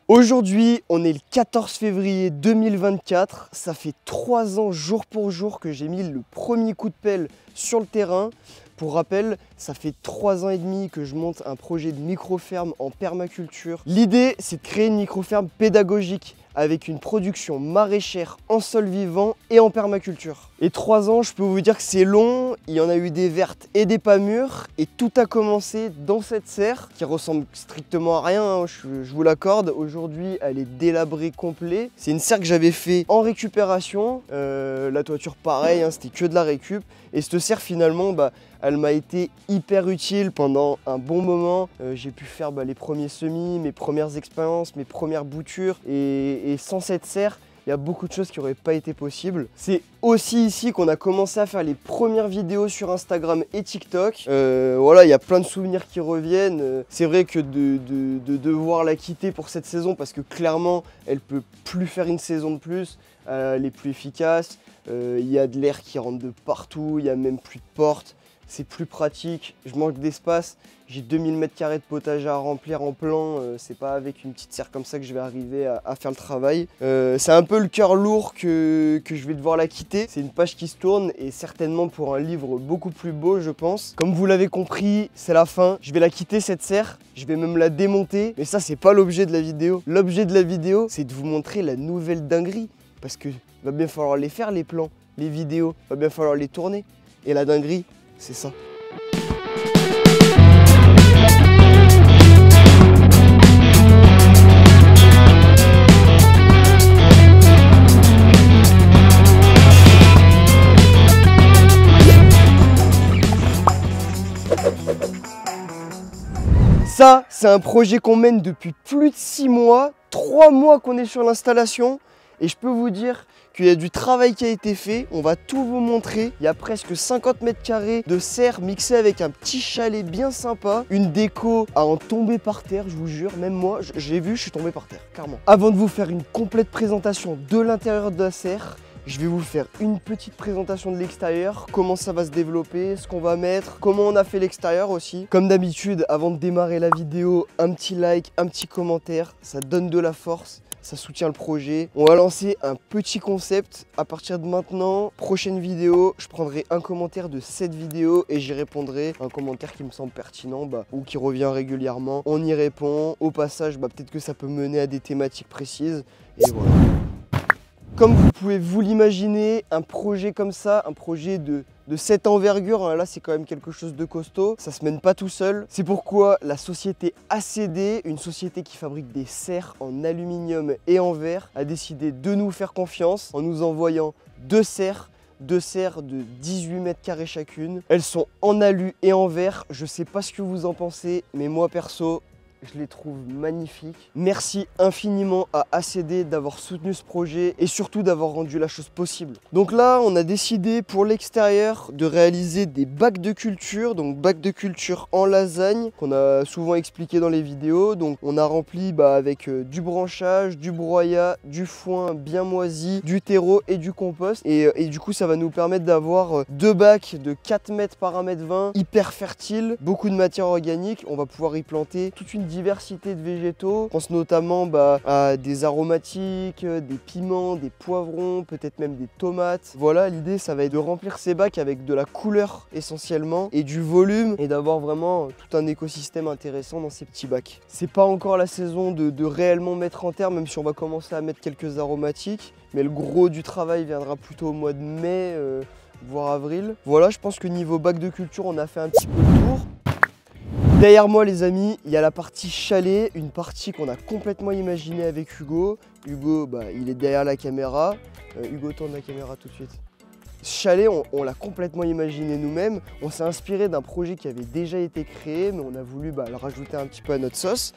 Aujourd'hui, on est le 14 février 2024. Ça fait 3 ans jour pour jour que j'ai mis le premier coup de pelle sur le terrain. Pour rappel, ça fait 3 ans et demi que je monte un projet de micro-ferme en permaculture. L'idée, c'est de créer une micro-ferme pédagogique avec une production maraîchère en sol vivant et en permaculture. Et 3 ans, je peux vous dire que c'est long, il y en a eu des vertes et des pas mûres, et tout a commencé dans cette serre qui ressemble strictement à rien, hein, je vous l'accorde. Aujourd'hui, elle est délabrée complet. C'est une serre que j'avais fait en récupération, la toiture pareil, hein, c'était que de la récup. Et cette serre finalement, elle m'a été hyper utile pendant un bon moment. J'ai pu faire les premiers semis, mes premières expériences, mes premières boutures. Et sans cette serre, il y a beaucoup de choses qui n'auraient pas été possibles. C'est aussi ici qu'on a commencé à faire les premières vidéos sur Instagram et TikTok. Voilà, il y a plein de souvenirs qui reviennent. C'est vrai que de devoir la quitter pour cette saison, parce que clairement, elle peut plus faire une saison de plus. Elle est plus efficace. Il y a de l'air qui rentre de partout. Il n'y a même plus de porte. C'est plus pratique, je manque d'espace, j'ai 2000 m² de potager à remplir en plan, c'est pas avec une petite serre comme ça que je vais arriver à faire le travail. C'est un peu le cœur lourd que je vais devoir la quitter. C'est une page qui se tourne et certainement pour un livre beaucoup plus beau, je pense. Comme vous l'avez compris, c'est la fin, je vais la quitter cette serre, je vais même la démonter, mais ça c'est pas l'objet de la vidéo. L'objet de la vidéo, c'est de vous montrer la nouvelle dinguerie, parce que va bien falloir les faire, les plans, les vidéos, va bien falloir les tourner. Et la dinguerie, c'est ça. Ça, c'est un projet qu'on mène depuis plus de 6 mois, 3 mois qu'on est sur l'installation. Et je peux vous dire qu'il y a du travail qui a été fait, on va tout vous montrer. Il y a presque 50 m² de serre mixée avec un petit chalet bien sympa. Une déco à en tomber par terre, je vous jure, même moi, j'ai vu, je suis tombé par terre, clairement. Avant de vous faire une complète présentation de l'intérieur de la serre, je vais vous faire une petite présentation de l'extérieur, comment ça va se développer, ce qu'on va mettre, comment on a fait l'extérieur aussi. Comme d'habitude, avant de démarrer la vidéo, un petit like, un petit commentaire, ça donne de la force. Ça soutient le projet. On va lancer un petit concept. À partir de maintenant, prochaine vidéo, je prendrai un commentaire de cette vidéo et j'y répondrai. Un commentaire qui me semble pertinent ou qui revient régulièrement. On y répond. Au passage, peut-être que ça peut mener à des thématiques précises. Et voilà. Comme vous pouvez vous l'imaginer, un projet comme ça, un projet de cette envergure, hein, là c'est quand même quelque chose de costaud, ça se mène pas tout seul. C'est pourquoi la société ACD, une société qui fabrique des serres en aluminium et en verre, a décidé de nous faire confiance en nous envoyant deux serres de 18 m² chacune. Elles sont en alu et en verre, je sais pas ce que vous en pensez, mais moi perso, je les trouve magnifiques. Merci infiniment à ACD d'avoir soutenu ce projet et surtout d'avoir rendu la chose possible. Donc là, on a décidé pour l'extérieur de réaliser des bacs de culture, donc bacs de culture en lasagne, qu'on a souvent expliqué dans les vidéos. Donc on a rempli avec du branchage, du broyat, du foin bien moisi, du terreau et du compost. Et du coup, ça va nous permettre d'avoir 2 bacs de 4 mètres par 1,20 m, hyper fertiles, beaucoup de matière organique. On va pouvoir y planter toute une diversité de végétaux. Je pense notamment à des aromatiques, des piments, des poivrons, peut-être même des tomates. Voilà, l'idée ça va être de remplir ces bacs avec de la couleur essentiellement et du volume et d'avoir vraiment tout un écosystème intéressant dans ces petits bacs. C'est pas encore la saison de réellement mettre en terre, même si on va commencer à mettre quelques aromatiques, mais le gros du travail viendra plutôt au mois de mai, voire avril. Voilà, je pense que niveau bac de culture, on a fait un petit peu le tour. Derrière moi les amis, il y a la partie chalet, une partie qu'on a complètement imaginée avec Hugo. Hugo, il est derrière la caméra. Hugo, tourne la caméra tout de suite. Ce chalet, on l'a complètement imaginé nous-mêmes. On s'est inspiré d'un projet qui avait déjà été créé, mais on a voulu le rajouter un petit peu à notre sauce.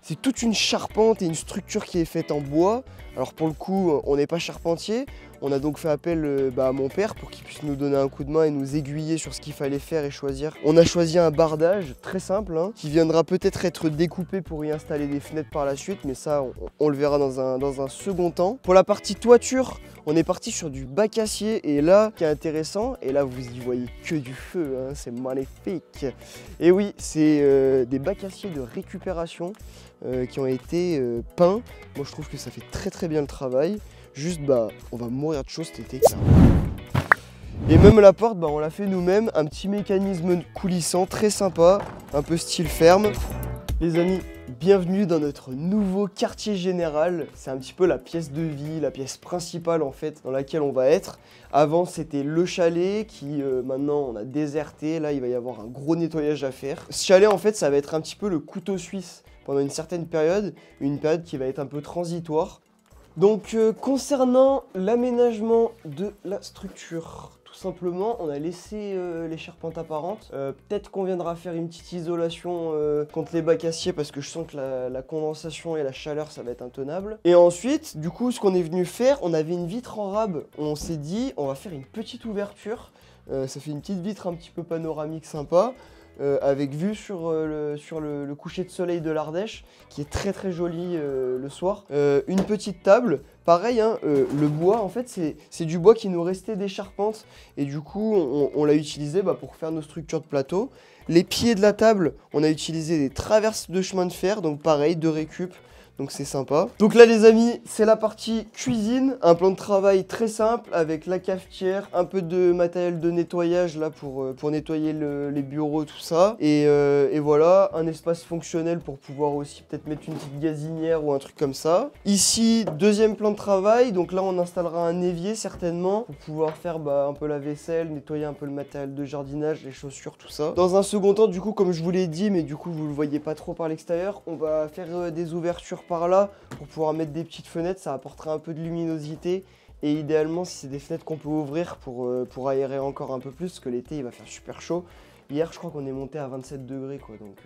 C'est toute une charpente et une structure qui est faite en bois. Alors pour le coup, on n'est pas charpentier. On a donc fait appel à mon père pour qu'il puisse nous donner un coup de main et nous aiguiller sur ce qu'il fallait faire et choisir. On a choisi un bardage très simple hein, qui viendra peut-être être découpé pour y installer des fenêtres par la suite, mais ça on le verra dans un second temps. Pour la partie toiture, on est parti sur du bac acier et là, ce qui est intéressant, et là vous y voyez que du feu, hein, c'est magnifique. Et oui, c'est des bacs acier de récupération qui ont été peints. Moi je trouve que ça fait très bien le travail. Juste on va mourir de chaud cet été. Et même la porte, on l'a fait nous-mêmes, un petit mécanisme coulissant très sympa, un peu style ferme. Les amis, bienvenue dans notre nouveau quartier général. C'est un petit peu la pièce de vie, la pièce principale en fait dans laquelle on va être. Avant c'était le chalet qui maintenant on a déserté. Là il va y avoir un gros nettoyage à faire. Ce chalet en fait ça va être un petit peu le couteau suisse pendant une certaine période. Une période qui va être un peu transitoire. Donc concernant l'aménagement de la structure, tout simplement on a laissé les charpentes apparentes. Peut-être qu'on viendra faire une petite isolation contre les bacs aciers parce que je sens que la condensation et la chaleur ça va être intenable. Et ensuite du coup ce qu'on est venu faire, on avait une vitre en rab, on s'est dit on va faire une petite ouverture. Ça fait une petite vitre un petit peu panoramique sympa. Avec vue sur le coucher de soleil de l'Ardèche qui est très joli le soir. Une petite table, pareil hein, le bois en fait c'est du bois qui nous restait des charpentes et du coup on l'a utilisé pour faire nos structures de plateau. Les pieds de la table, on a utilisé des traverses de chemin de fer, donc pareil de récup. Donc c'est sympa. Donc là les amis, c'est la partie cuisine. Un plan de travail très simple avec la cafetière, un peu de matériel de nettoyage là pour nettoyer les bureaux, tout ça. Et voilà, un espace fonctionnel pour pouvoir aussi peut-être mettre une petite gazinière ou un truc comme ça. Ici, deuxième plan de travail. Donc là on installera un évier certainement pour pouvoir faire un peu la vaisselle, nettoyer un peu le matériel de jardinage, les chaussures, tout ça. Dans un second temps, du coup, comme je vous l'ai dit, mais du coup vous le voyez pas trop par l'extérieur, on va faire des ouvertures par là pour pouvoir mettre des petites fenêtres, ça apportera un peu de luminosité et idéalement si c'est des fenêtres qu'on peut ouvrir pour aérer encore un peu plus parce que l'été il va faire super chaud. Hier je crois qu'on est monté à 27 degrés quoi donc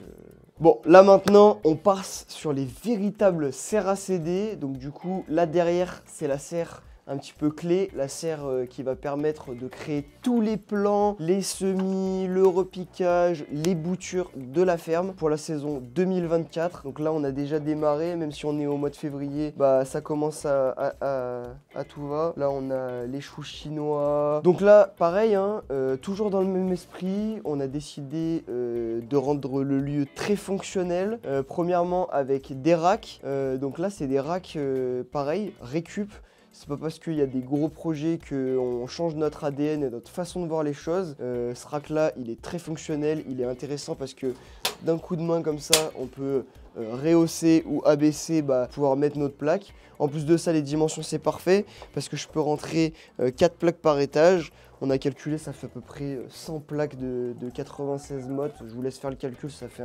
Bon là maintenant on passe sur les véritables serres à CD. Donc du coup là derrière c'est la serre un petit peu clé, la serre qui va permettre de créer tous les plans, les semis, le repiquage, les boutures de la ferme pour la saison 2024. Donc là on a déjà démarré, même si on est au mois de février, ça commence à tout va. Là on a les choux chinois. Donc là pareil, hein, toujours dans le même esprit, on a décidé de rendre le lieu très fonctionnel. Premièrement avec des racks, donc là c'est des racks pareil, récup. C'est pas parce qu'il y a des gros projets qu'on change notre ADN et notre façon de voir les choses. Ce rack là, il est très fonctionnel, il est intéressant parce que d'un coup de main comme ça, on peut rehausser ou abaisser, pouvoir mettre notre plaque. En plus de ça, les dimensions c'est parfait parce que je peux rentrer 4 plaques par étage. On a calculé, ça fait à peu près 100 plaques de 96 mottes. Je vous laisse faire le calcul, ça fait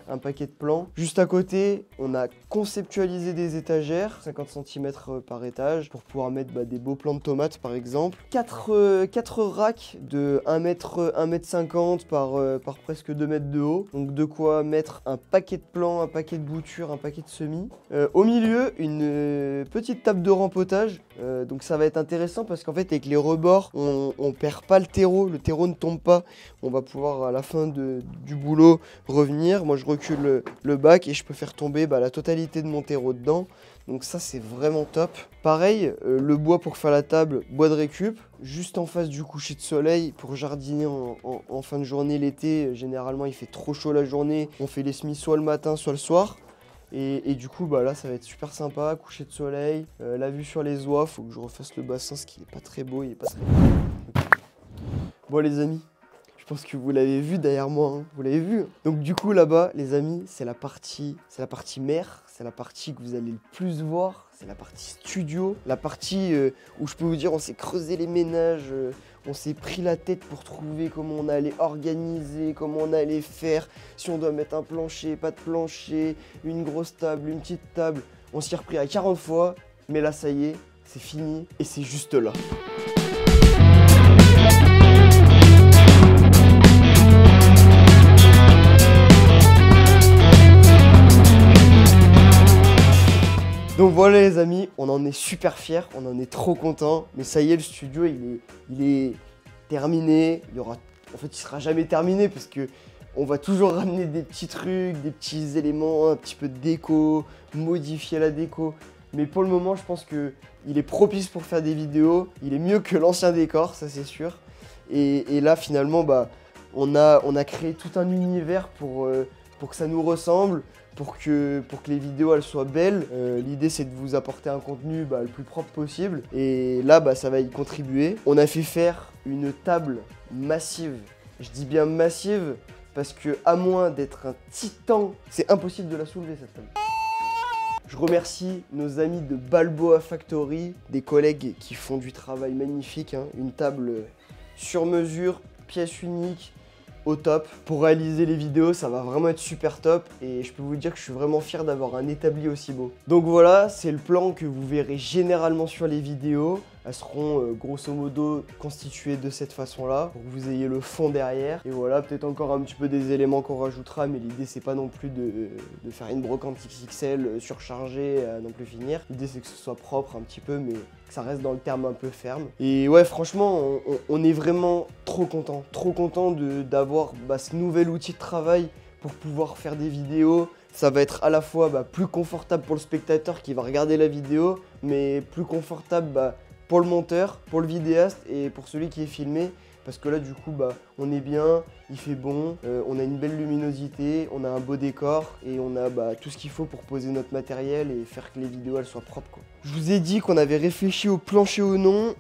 un paquet de plans. Juste à côté, on a conceptualisé des étagères, 50 cm par étage, pour pouvoir mettre des beaux plants de tomates par exemple. 4 racks de 1m50 par presque 2 mètres de haut. Donc de quoi mettre un paquet de plants, un paquet de boutures, un paquet de semis. Au milieu, une petite table de rempotage. Donc ça va être intéressant parce qu'en fait avec les rebords, on perd pas le terreau ne tombe pas. On va pouvoir à la fin du boulot revenir. Moi je recule le bac et je peux faire tomber la totalité de mon terreau dedans. Donc ça c'est vraiment top. Pareil, le bois pour faire la table, bois de récup. Juste en face du coucher de soleil pour jardiner en fin de journée l'été. Généralement il fait trop chaud la journée. On fait les semis soit le matin soit le soir. Et du coup là ça va être super sympa, coucher de soleil, la vue sur les oies, faut que je refasse le bassin ce qui n'est pas très beau, il est pas très beau. Bon les amis, je pense que vous l'avez vu derrière moi, hein. Vous l'avez vu. Donc du coup là-bas les amis, c'est la partie mer, c'est la partie que vous allez le plus voir, c'est la partie studio, la partie où je peux vous dire on s'est creusé les ménages, on s'est pris la tête pour trouver comment on allait organiser, comment on allait faire, si on doit mettre un plancher, pas de plancher, une grosse table, une petite table. On s'y est repris à 40 fois, mais là ça y est, c'est fini et c'est juste là. Donc voilà les amis, on en est super fiers, on en est trop contents. Mais ça y est, le studio il est terminé. En fait il sera jamais terminé parce que on va toujours ramener des petits trucs, des petits éléments, un petit peu de déco, modifier la déco. Mais pour le moment, je pense qu'il est propice pour faire des vidéos. Il est mieux que l'ancien décor, ça c'est sûr. Et là, finalement, bah, on a créé tout un univers pour que ça nous ressemble, pour que les vidéos elles soient belles. L'idée, c'est de vous apporter un contenu le plus propre possible. Et là, bah, ça va y contribuer. On a fait faire une table massive. Je dis bien massive parce que, à moins d'être un titan, c'est impossible de la soulever cette table. Je remercie nos amis de Balboa Factory, des collègues qui font du travail magnifique, hein. Une table sur mesure, pièce unique, au top. Pour réaliser les vidéos, ça va vraiment être super top et je peux vous dire que je suis vraiment fier d'avoir un établi aussi beau. Donc voilà, c'est le plan que vous verrez généralement sur les vidéos. Elles seront grosso modo constituées de cette façon-là, pour que vous ayez le fond derrière. Et voilà, peut-être encore un petit peu des éléments qu'on rajoutera, mais l'idée c'est pas non plus de faire une brocante XXL surchargée à non plus finir. L'idée c'est que ce soit propre un petit peu, mais que ça reste dans le terme un peu ferme. Et ouais, franchement, on est vraiment trop content d'avoir ce nouvel outil de travail pour pouvoir faire des vidéos. Ça va être à la fois plus confortable pour le spectateur qui va regarder la vidéo, mais plus confortable pour le monteur, pour le vidéaste et pour celui qui est filmé. Parce que là du coup on est bien, il fait bon, on a une belle luminosité, on a un beau décor et on a tout ce qu'il faut pour poser notre matériel et faire que les vidéos elles soient propres quoi. Je vous ai dit qu'on avait réfléchi au plancher ou non.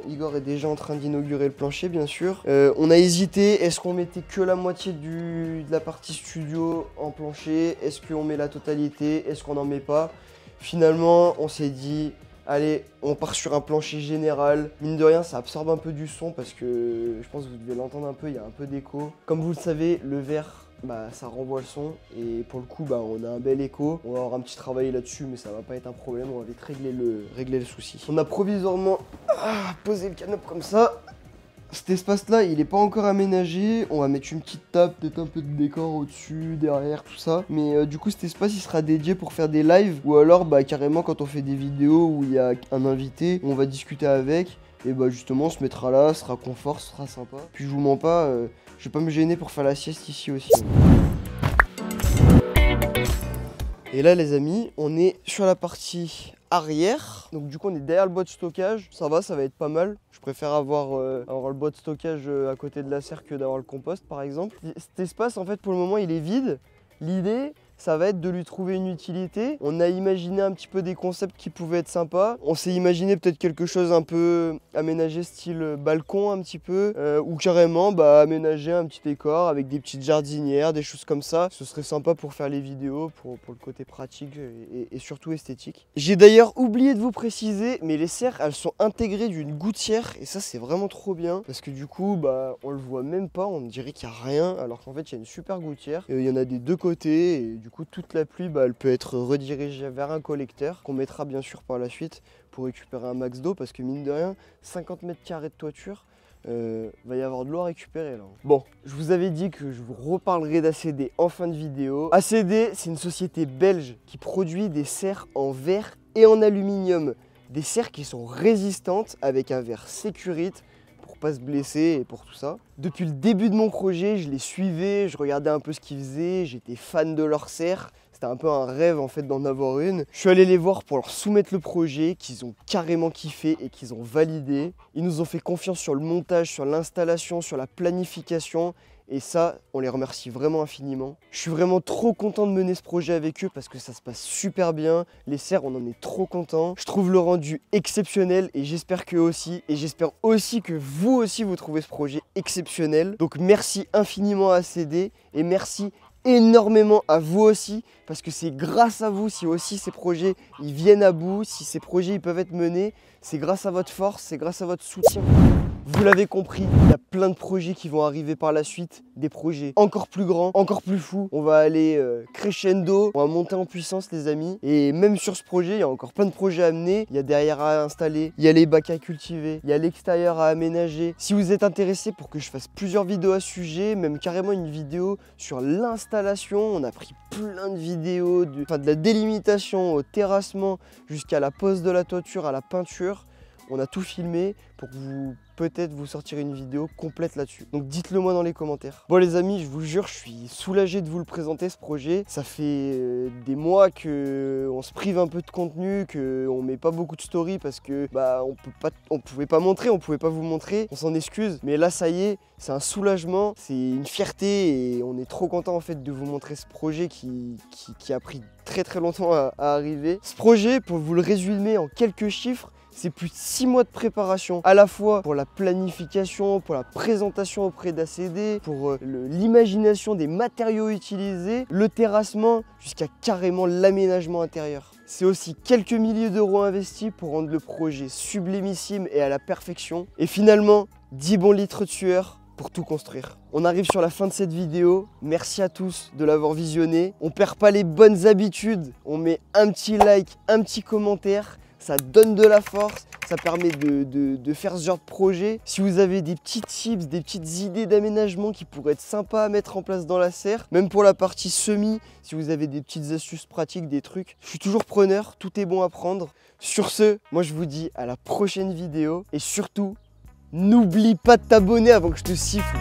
Igor est déjà en train d'inaugurer le plancher bien sûr. On a hésité, est-ce qu'on mettait que la moitié de la partie studio en plancher? Est-ce qu'on met la totalité? Est-ce qu'on n'en met pas? Finalement on s'est dit, allez, on part sur un plancher général. Mine de rien, ça absorbe un peu du son parce que je pense que vous devez l'entendre un peu, il y a un peu d'écho. Comme vous le savez, le verre, ça renvoie le son. Et pour le coup, on a un bel écho. On va avoir un petit travail là-dessus, mais ça va pas être un problème. On va vite régler le souci. On a provisoirement posé le canapé comme ça. Cet espace-là, il n'est pas encore aménagé. On va mettre une petite table, peut-être un peu de décor au-dessus, derrière, tout ça. Mais du coup, cet espace, il sera dédié pour faire des lives. Ou alors, carrément, quand on fait des vidéos où il y a un invité, on va discuter avec. Et justement, on se mettra là, ce sera confort, ce sera sympa. Puis je vous mens pas, je vais pas me gêner pour faire la sieste ici aussi. Et là les amis, on est sur la partie arrière. Donc du coup on est derrière le boîte de stockage. Ça va être pas mal. Je préfère avoir le boîte de stockage à côté de la serre que d'avoir le compost par exemple. Cet espace en fait pour le moment il est vide. L'idée ça va être de lui trouver une utilité. On a imaginé un petit peu des concepts qui pouvaient être sympas. On s'est imaginé peut-être quelque chose un peu aménagé style balcon un petit peu. Ou carrément aménager un petit décor avec des petites jardinières, des choses comme ça. Ce serait sympa pour faire les vidéos, pour le côté pratique et surtout esthétique. J'ai d'ailleurs oublié de vous préciser, mais les serres elles sont intégrées d'une gouttière. Et ça c'est vraiment trop bien. Parce que du coup on le voit même pas, on dirait qu'il n'y a rien. Alors qu'en fait il y a une super gouttière. Il y en a des deux côtés et du coup toute la pluie elle peut être redirigée vers un collecteur qu'on mettra bien sûr par la suite pour récupérer un max d'eau parce que mine de rien 50 mètres carrés de toiture va y avoir de l'eau à récupérer là. Bon, je vous avais dit que je vous reparlerai d'ACD en fin de vidéo. ACD c'est une société belge qui produit des serres en verre et en aluminium. Des serres qui sont résistantes avec un verre sécurite pour pas se blesser et pour tout ça. Depuis le début de mon projet, je les suivais, je regardais un peu ce qu'ils faisaient, j'étais fan de leurs serres. C'était un peu un rêve en fait d'en avoir une. Je suis allé les voir pour leur soumettre le projet, qu'ils ont carrément kiffé et qu'ils ont validé. Ils nous ont fait confiance sur le montage, sur l'installation, sur la planification. Et ça, on les remercie vraiment infiniment. Je suis vraiment trop content de mener ce projet avec eux parce que ça se passe super bien. Les serres, on en est trop content. Je trouve le rendu exceptionnel et j'espère qu'eux aussi. Et j'espère aussi que vous aussi, vous trouvez ce projet exceptionnel. Donc merci infiniment à ACD et merci énormément à vous aussi parce que c'est grâce à vous si aussi ces projets ils viennent à bout, si ces projets ils peuvent être menés, c'est grâce à votre force, c'est grâce à votre soutien. Vous l'avez compris, il y a plein de projets qui vont arriver par la suite, des projets encore plus grands, encore plus fous. On va aller crescendo, on va monter en puissance les amis. Et même sur ce projet, il y a encore plein de projets à amener. Il y a derrière à installer, il y a les bacs à cultiver, il y a l'extérieur à aménager. Si vous êtes intéressé pour que je fasse plusieurs vidéos à ce sujet, même carrément une vidéo sur l'installation, on a pris plein de vidéos, de la délimitation au terrassement jusqu'à la pose de la toiture, à la peinture. On a tout filmé pour que vous peut-être vous sortir une vidéo complète là-dessus. Donc dites-le moi dans les commentaires. Bon les amis, je vous jure, je suis soulagé de vous le présenter ce projet. Ça fait des mois qu'on se prive un peu de contenu, qu'on met pas beaucoup de story parce que on pouvait pas montrer, on pouvait pas vous montrer. On s'en excuse, mais là ça y est, c'est un soulagement, c'est une fierté et on est trop content en fait de vous montrer ce projet qui a pris très longtemps à arriver. Ce projet, pour vous le résumer en quelques chiffres, c'est plus de 6 mois de préparation, à la fois pour la planification, pour la présentation auprès d'ACD, pour l'imagination des matériaux utilisés, le terrassement, jusqu'à carrément l'aménagement intérieur. C'est aussi quelques milliers d'euros investis pour rendre le projet sublimissime et à la perfection. Et finalement, 10 bons litres de sueur pour tout construire. On arrive sur la fin de cette vidéo. Merci à tous de l'avoir visionné. On perd pas les bonnes habitudes. On met un petit like, un petit commentaire. Ça donne de la force, ça permet de faire ce genre de projet. Si vous avez des petits tips, des petites idées d'aménagement qui pourraient être sympas à mettre en place dans la serre, même pour la partie semis, si vous avez des petites astuces pratiques, des trucs, je suis toujours preneur, tout est bon à prendre. Sur ce, moi je vous dis à la prochaine vidéo et surtout, n'oublie pas de t'abonner avant que je te siffle.